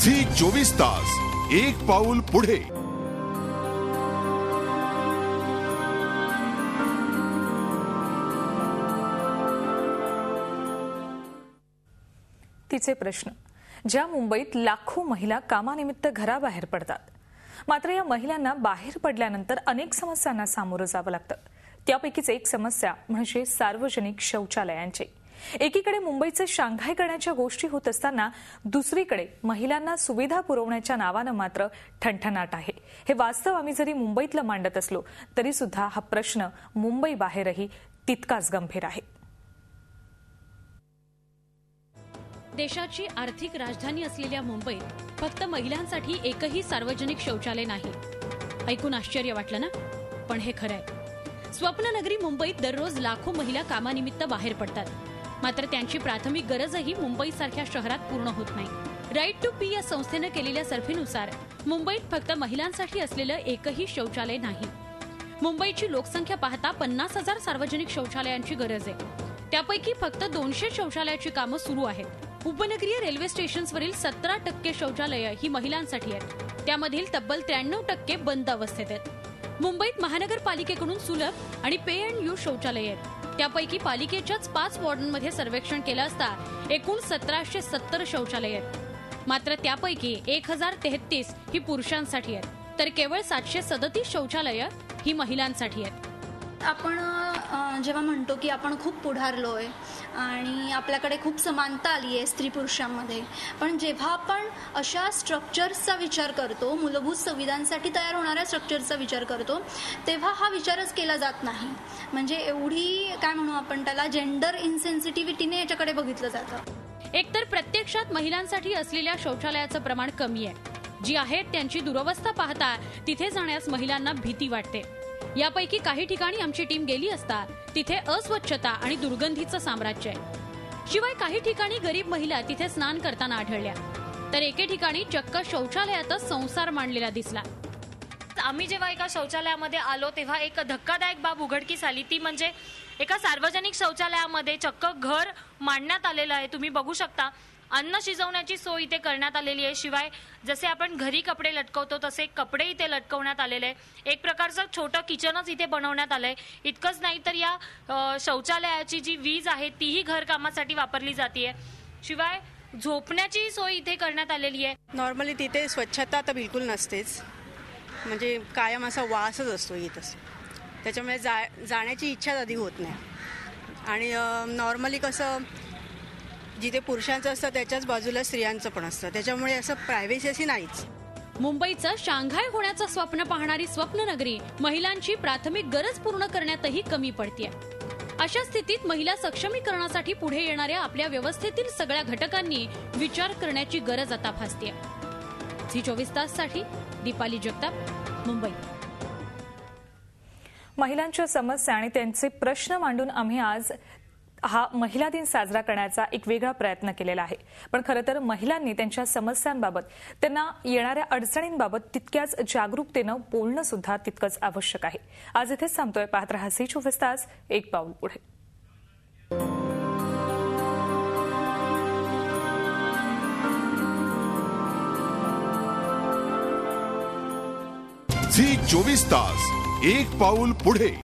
Zee 24 तास एक पाऊल पुढे। तिचे प्रश्न। ज्या मुंबईत लाखो महिला कामानिमित्त घराबाहेर पडतात, मात्र या महिलांना बाहेर पडल्यानंतर अनेक समस्यांना सामोरं जावं लागतं। त्यापैकीच एक समस्या म्हणजे सार्वजनिक शौचालयांची। एकीकडे मुंबईचे शांघाय करण्याच्या गोष्टी होत असताना दुसरीकडे महिलांना सुविधा पुरवण्याच्या नावानं मात्र ठणठणाट आहे। हे वास्तव आम्ही जरी मुंबईतलं मांडत असलो तरी सुद्धा हा प्रश्न मुंबई बाहेरही तितकाच गंभीर आहे। देशाची आर्थिक राजधानी असलेल्या मुंबईत फक्त महिलांसाठी एकही सार्वजनिक शौचालय नाही। ऐकून आश्चर्य वाटलं ना? पण हे खरं आहे। स्वप्ननगरी मुंबईत दररोज लाखो महिला कामानिमित्त बाहेर पडतात, मात्र त्यांची प्राथमिक गरजही मुंबईसारख्या शहरात पूर्ण होत नाही। राईट टू पी या संस्थेनं केलेल्या सर्व्हेनुसार मुंबईत फक्त महिलांसाठी असलेलं एकही शौचालय नाही। मुंबईची लोकसंख्या पाहता 50,000 सार्वजनिक शौचालयांची गरज आहे। त्यापैकी फक्त 200 शौचालयाची कामं सुरू आहेत। उपनगरीय रेल्वे स्टेशन्सवरील 17% शौचालयं ही महिलांसाठी आहेत। त्यामधील तब्बल 93% बंद अवस्थेत आहेत। मुंबईत महानगरपालिकेकडून सुलभ आणि पे अँड यूज शौचालय आहेत। त्यापैकी पालिकेच्याच 5 वॉर्डांमध्ये सर्वेक्षण केलं असता एकूण 1770 शौचालय आहेत। मात्र त्यापैकी 1033 ही पुरुषांसाठी आहेत, तर केवळ 737 शौचालयं ही महिलांसाठी आहेत। आपण जेव्हा म्हणतो की आपण खूप पुढारलोय आणि आपल्याकडे खूप समानता आली आहे स्त्री पुरुषांमध्ये, पण जेव्हा आपण अशा स्ट्रक्चर्सचा विचार करतो, मूलभूत सुविधांसाठी तयार होणाऱ्या स्ट्रक्चरचा विचार करतो, तेव्हा हा विचारच केला जात नाही। म्हणजे एवढी काय म्हणू आपण त्याला जेंडर इनसेन्सिटिव्हिटीने याच्याकडे बघितलं जातं। एकतर प्रत्यक्षात महिलांसाठी असलेल्या शौचालयाचं प्रमाण कमी आहे। जी आहेत त्यांची दुरवस्था पाहता तिथे जाण्यास महिलांना भीती वाटते। यापैकी काही ठिकाणी आमची टीम गेली असता तिथे अस्वच्छता आणि दुर्गंधीचं साम्राज्य आहे। शिवाय काही ठिकाणी गरीब महिला तिथे स्नान करताना आढळल्या, तर एके ठिकाणी चक्क शौचालयातच संसार मांडलेला दिसला। आम्ही जेव्हा एका शौचालयामध्ये आलो तेव्हा एक धक्कादायक बाब उघडकीस आली। ती म्हणजे एका सार्वजनिक शौचालयामध्ये चक्क घर मांडण्यात आलेलं आहे। तुम्ही बघू शकता अन्न शिजवण्याची सोय इथे करण्यात आलेली आहे। शिवाय जसे आपण घरी कपडे लटकवतो तसे कपडे इथे लटकवण्यात आलेले आहे। एक प्रकारचं छोटं किचनच इथे बनवण्यात आलंय। इतकंच नाही तर या शौचालयाची जी वीज आहे तीही घरकामासाठी वापरली जाते। शिवाय झोपण्याची सोय इथे करण्यात आलेली आहे। नॉर्मली तिथे स्वच्छता तर बिलकुल नसतेच, म्हणजे कायम असा वासच असतो इथंच। त्याच्यामुळे जाण्याची इच्छा आधी होत नाही। आणि नॉर्मली कसं जिथे पुरुषांचं असतं त्याच्याच बाजूला स्त्रियांचं पण असतं, त्याच्यामुळे असं प्रायव्हसी अशी नाहीच। मुंबईचं शांघाय होण्याचं स्वप्न पाहणारी स्वप्ननगरी महिलांची प्राथमिक गरज पूर्ण करण्यातही कमी पडतेय। अशा स्थितीत महिला सक्षमीकरणासाठी पुढे येणाऱ्या आपल्या व्यवस्थेतील सगळ्या घटकांनी विचार करण्याची गरज आता भासतेय। झी 24 ताससाठी दीपाली जगताप, मुंबई। महिलांच्या समस्या आणि त्यांचे प्रश्न मांडून आम्ही आज हा महिला दिन साजरा करण्याचा एक वेगळा प्रयत्न केलेला आहे। पण खरं तर महिलांनी त्यांच्या समस्यांबाबत, त्यांना येणाऱ्या अडचणींबाबत तितक्याच जागरूकतेनं बोलणं सुद्धा तितकंच आवश्यक आहे। आज इथेच थांबतोय। पाहत रहा झी 24 तास एक पाऊल पुढे। झी 24 तास एक पाऊल पुढे।